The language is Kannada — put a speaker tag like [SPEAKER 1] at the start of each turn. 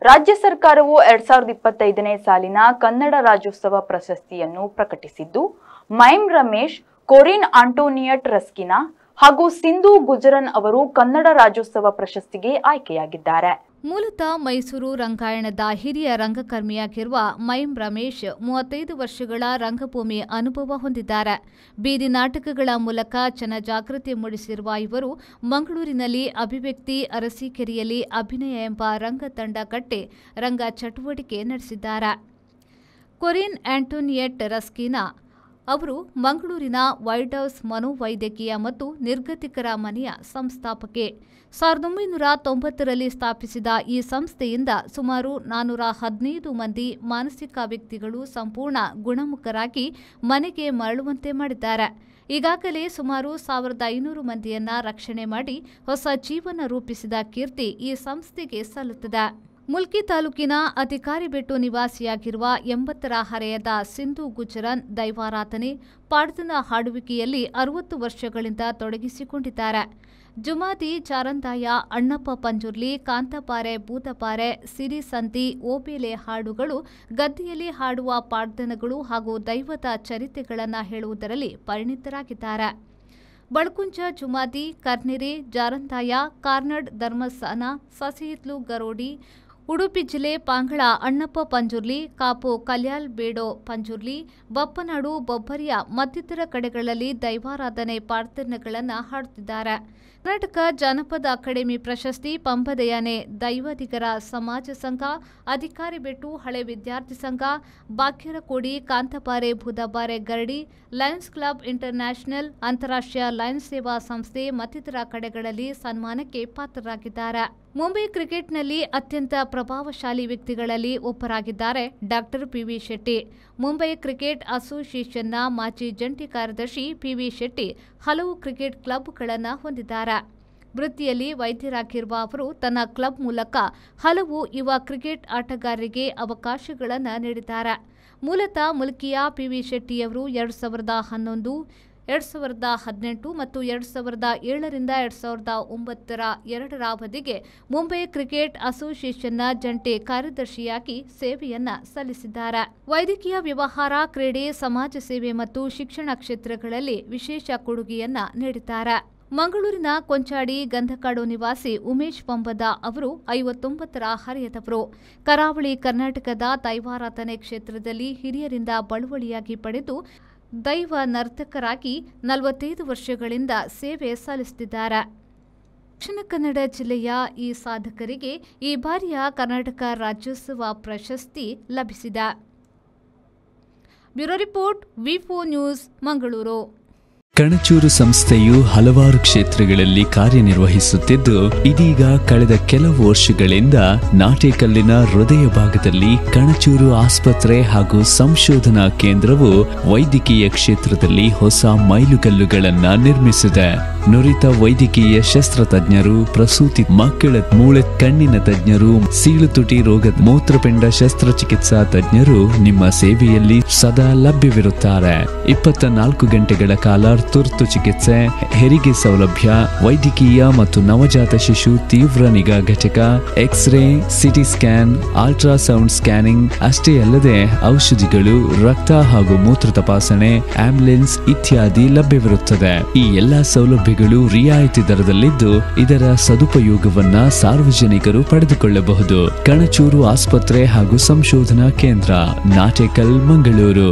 [SPEAKER 1] ರಾಜ್ಯ ಸರ್ಕಾರವು 2025ನೇ ಸಾಲಿನ ಕನ್ನಡ ರಾಜ್ಯೋತ್ಸವ ಪ್ರಶಸ್ತಿಯನ್ನು ಪ್ರಕಟಿಸಿದ್ದು, ಮೈಮ್ ರಮೇಶ್, ಕೊರಿನ್ ಆಂಟೋನಿಯಟ್ ರಸ್ಕಿನಾ ಹಾಗೂ ಸಿಂಧು ಗುಜರನ್ ಅವರು ಕನ್ನಡ ರಾಜ್ಯೋತ್ಸವ ಪ್ರಶಸ್ತಿಗೆ ಆಯ್ಕೆಯಾಗಿದ್ದಾರೆ.
[SPEAKER 2] ಮೂಲತಃ ಮೈಸೂರು ರಂಗಾಯಣದ ಹಿರಿಯ ರಂಗಕರ್ಮಿಯಾಗಿರುವ ಮೈಮ್ ರಮೇಶ್ 35 ವರ್ಷಗಳ ರಂಗಭೂಮಿ ಅನುಭವ ಹೊಂದಿದ್ದಾರೆ. ಬೀದಿ ನಾಟಕಗಳ ಮೂಲಕ ಜನಜಾಗೃತಿ ಮೂಡಿಸಿರುವ ಇವರು ಮಂಗಳೂರಿನಲ್ಲಿ ಅಭಿವ್ಯಕ್ತಿ ಅರಸೀಕೆರೆಯಲ್ಲಿ ಅಭಿನಯ ಎಂಬ ರಂಗತಂಡ ಕಟ್ಟಿ ರಂಗ ಚಟುವಟಿಕೆ ನಡೆಸಿದ್ದಾರೆ. ಕೊರಿನ್ ಆಂಟೋನಿಯಟ್ ರಸ್ಕಿನಾ ಅವರು ಮಂಗಳೂರಿನ ವೈಟ್ ಹೌಸ್ ಮನೋವೈದ್ಯಕೀಯ ಮತ್ತು ನಿರ್ಗತಿಕರ ಮನೆಯ ಸಂಸ್ಥಾಪಕಿ. 1990ರಲ್ಲಿ ಸ್ಥಾಪಿಸಿದ ಈ ಸಂಸ್ಥೆಯಿಂದ ಸುಮಾರು 415 ಮಂದಿ ಮಾನಸಿಕ ವ್ಯಕ್ತಿಗಳು ಸಂಪೂರ್ಣ ಗುಣಮುಖರಾಗಿ ಮನೆಗೆ ಮರಳುವಂತೆ ಮಾಡಿದ್ದಾರೆ. ಈಗಾಗಲೇ ಸುಮಾರು 1500 ಮಂದಿಯನ್ನ ರಕ್ಷಣೆ ಮಾಡಿ ಹೊಸ ಜೀವನ ರೂಪಿಸಿದ ಕೀರ್ತಿ ಈ ಸಂಸ್ಥೆಗೆ ಸಲ್ಲುತ್ತದೆ. ಮುಲ್ಕಿ ತಾಲೂಕಿನ ಅಧಿಕಾರಿಬೆಟ್ಟು ನಿವಾಸಿಯಾಗಿರುವ 80ರ ಹರೆಯದ ಸಿಂಧು ಗುಜರನ್ ದೈವಾರಾಧನೆ, ಪಾಡ್ದನ ಹಾಡುವಿಕೆಯಲ್ಲಿ 60 ವರ್ಷಗಳಿಂದ ತೊಡಗಿಸಿಕೊಂಡಿದ್ದಾರೆ. ಜುಮಾದಿ, ಜಾರಂದಾಯ, ಅಣ್ಣಪ್ಪ ಪಂಜುರ್ಲಿ, ಕಾಂತಪಾರೆ, ಬೂದಪಾರೆ, ಸಿರಿಸಂತಿ, ಓಬೇಲೆ ಹಾಡುಗಳು, ಗದ್ದೆಯಲ್ಲಿ ಹಾಡುವ ಪಾಡ್ದನಗಳು ಹಾಗೂ ದೈವದ ಚರಿತ್ರೆಗಳನ್ನು ಹೇಳುವುದರಲ್ಲಿ ಪರಿಣಿತರಾಗಿದ್ದಾರೆ. ಬಳ್ಕುಂಜ ಜುಮಾದಿ, ಕರ್ನೆರೆ, ಜಾರಂದಾಯ, ಕಾರ್ನಡ್ ಧರ್ಮಸ್ಥಾನ, ಸಸಿಹಿತ್ಲು ಗರೋಡಿ, ಉಡುಪಿ ಜಿಲ್ಲೆ ಪಾಂಗಳ ಅಣ್ಣಪ್ಪ ಪಂಜುರ್ಲಿ, ಕಾಪು ಕಲ್ಯಾಲ್ ಬೇಡೋ ಪಂಜುರ್ಲಿ, ಬಪ್ಪನಾಡು, ಬೊಬ್ಬರಿಯ ಮತ್ತಿತರ ಕಡೆಗಳಲ್ಲಿ ದೈವಾರಾಧನೆ ಪಾಡ್ದನಗಳನ್ನು ಹಾಡುತ್ತಿದ್ದಾರೆ. ಕರ್ನಾಟಕ ಜಾನಪದ ಅಕಾಡೆಮಿ ಪ್ರಶಸ್ತಿ, ಪಂಬದಯಾನೆ ದೈವಾಧಿಕರ ಸಮಾಜ ಸಂಘ, ಅಧಿಕಾರಿಬೆಟ್ಟು ಹಳೆ ವಿದ್ಯಾರ್ಥಿ ಸಂಘ, ಬಾಕ್ಯರಕೋಡಿ, ಕಾಂತಪಾರೆ, ಬೂದಪಾರೆ ಗರಡಿ, ಲಯನ್ಸ್ ಕ್ಲಬ್ ಇಂಟರ್ನ್ಯಾಷನಲ್, ಅಂತಾರಾಷ್ಟ್ರೀಯ ಲಯನ್ಸ್ ಸೇವಾ ಸಂಸ್ಥೆ ಮತ್ತಿತರ ಕಡೆಗಳಲ್ಲಿ ಸನ್ಮಾನಕ್ಕೆ ಪಾತ್ರರಾಗಿದ್ದಾರೆ. ಮುಂಬೈ ಕ್ರಿಕೆಟ್ನಲ್ಲಿ ಅತ್ಯಂತ ಪ್ರಭಾವಶಾಲಿ ವ್ಯಕ್ತಿಗಳಲ್ಲಿ ಒಬ್ಬರಾಗಿದ್ದಾರೆ doctor PV Shetty. Mumbai cricket ಅಸೋಸಿಯೇಷನ್ನ ಮಾಜಿ ಜಂಟಿ ಕಾರ್ಯದರ್ಶಿ ಪಿವಿ ಶೆಟ್ಟಿ ಹಲವು ಕ್ರಿಕೆಟ್ ಕ್ಲಬ್ಗಳನ್ನು ಹೊಂದಿದ್ದಾರೆ. ವೃತ್ತಿಯಲ್ಲಿ ವೈದ್ಯರಾಗಿರುವ ಅವರು ತನ್ನ ಕ್ಲಬ್ ಮೂಲಕ ಹಲವು ಯುವ ಕ್ರಿಕೆಟ್ ಆಟಗಾರರಿಗೆ ಅವಕಾಶಗಳನ್ನು ನೀಡಿದ್ದಾರೆ. ಮೂಲತಃ ಮುಲ್ಕಿಯ ಪಿವಿ ಶೆಟ್ಟಿಯವರು 2011, 2018 ಮತ್ತು 2007ರಿಂದ 2009ರ 2ರ ಅವಧಿಗೆ ಮುಂಬೈ ಕ್ರಿಕೆಟ್ ಅಸೋಸಿಯೇಷನ್ನ ಜಂಟಿ ಕಾರ್ಯದರ್ಶಿಯಾಗಿ ಸೇವೆಯನ್ನ ಸಲ್ಲಿಸಿದ್ದಾರೆ. ವೈದ್ಯಕೀಯ ವ್ಯವಹಾರ, ಕ್ರೀಡೆ, ಸಮಾಜ ಸೇವೆ ಮತ್ತು ಶಿಕ್ಷಣ ಕ್ಷೇತ್ರಗಳಲ್ಲಿ ವಿಶೇಷ ಕೊಡುಗೆಯನ್ನ ನೀಡಿದ್ದಾರೆ. ಮಂಗಳೂರಿನ ಕೊಂಚಾಡಿ ಗಂಧಕಾಡು ನಿವಾಸಿ ಉಮೇಶ್ ಪಂಬದ ಅವರು 59ರ ಹರೆಯದವರು. ಕರಾವಳಿ ಕರ್ನಾಟಕದ ದೈವಾರಾಧನೆ ಕ್ಷೇತ್ರದಲ್ಲಿ ಹಿರಿಯರಿಂದ ಬಳುವಳಿಯಾಗಿ ಪಡೆದು ದೈವ ನರ್ತಕರಾಗಿ 45 ವರ್ಷಗಳಿಂದ ಸೇವೆ ಸಲ್ಲಿಸುತ್ತಿದ್ದಾರೆ. ದಕ್ಷಿಣ ಕನ್ನಡ ಜಿಲ್ಲೆಯ ಈ ಸಾಧಕರಿಗೆ ಈ ಬಾರಿಯ ಕರ್ನಾಟಕ ರಾಜ್ಯೋತ್ಸವ ಪ್ರಶಸ್ತಿ ಲಭಿಸಿದೆ. ಬ್ಯೂರೋ ರಿಪೋರ್ಟ್, ವಿ4 ನ್ಯೂಸ್, ಮಂಗಳೂರು.
[SPEAKER 3] ಕಣಚೂರು ಸಂಸ್ಥೆಯು ಹಲವಾರು ಕ್ಷೇತ್ರಗಳಲ್ಲಿ ಕಾರ್ಯನಿರ್ವಹಿಸುತ್ತಿದ್ದು, ಇದೀಗ ಕಳೆದ ಕೆಲವು ವರ್ಷಗಳಿಂದ ನಾಟೇಕಲ್ಲಿನ ಹೃದಯ ಭಾಗದಲ್ಲಿ ಕಣಚೂರು ಆಸ್ಪತ್ರೆ ಹಾಗೂ ಸಂಶೋಧನಾ ಕೇಂದ್ರವು ವೈದ್ಯಕೀಯ ಕ್ಷೇತ್ರದಲ್ಲಿ ಹೊಸ ಮೈಲುಗಲ್ಲುಗಳನ್ನು ನಿರ್ಮಿಸಿದೆ. ನುರಿತ ವೈದ್ಯಕೀಯ ಶಸ್ತ್ರತಜ್ಞರು, ಪ್ರಸೂತಿ, ಮಕ್ಕಳ ಮೂಳೆ ಕಣ್ಣಿನ ತಜ್ಞರು, ಸೀಳುತುಟಿ ರೋಗದ ಮೂತ್ರಪಿಂಡ ಶಸ್ತ್ರಚಿಕಿತ್ಸಾ ತಜ್ಞರು ನಿಮ್ಮ ಸೇವೆಯಲ್ಲಿ ಸದಾ ಲಭ್ಯವಿರುತ್ತಾರೆ. 24 ಗಂಟೆಗಳ ಕಾಲ ತುರ್ತು ಚಿಕಿತ್ಸೆ, ಹೆರಿಗೆ ಸೌಲಭ್ಯ, ವೈದ್ಯಕೀಯ ಮತ್ತು ನವಜಾತ ಶಿಶು ತೀವ್ರ ನಿಗಾ ಘಟಕ, x ray, CT scan, ultrasound scanning ಅಷ್ಟೇ ಅಲ್ಲದೆ ಔಷಧಿಗಳು, ರಕ್ತ ಹಾಗೂ ಮೂತ್ರ ತಪಾಸಣೆ, ಆಂಬ್ಯುಲೆನ್ಸ್ ಇತ್ಯಾದಿ ಲಭ್ಯವಿರುತ್ತದೆ. ಈ ಎಲ್ಲಾ ಸೌಲಭ್ಯಗಳು ರಿಯಾಯಿತಿ ದರದಲ್ಲಿದ್ದು, ಇದರ ಸದುಪಯೋಗವನ್ನ ಸಾರ್ವಜನಿಕರು ಪಡೆದುಕೊಳ್ಳಬಹುದು. ಕಣಚೂರು ಆಸ್ಪತ್ರೆ ಹಾಗೂ ಸಂಶೋಧನಾ ಕೇಂದ್ರ, ನಾಟೇಕಲ್, ಮಂಗಳೂರು.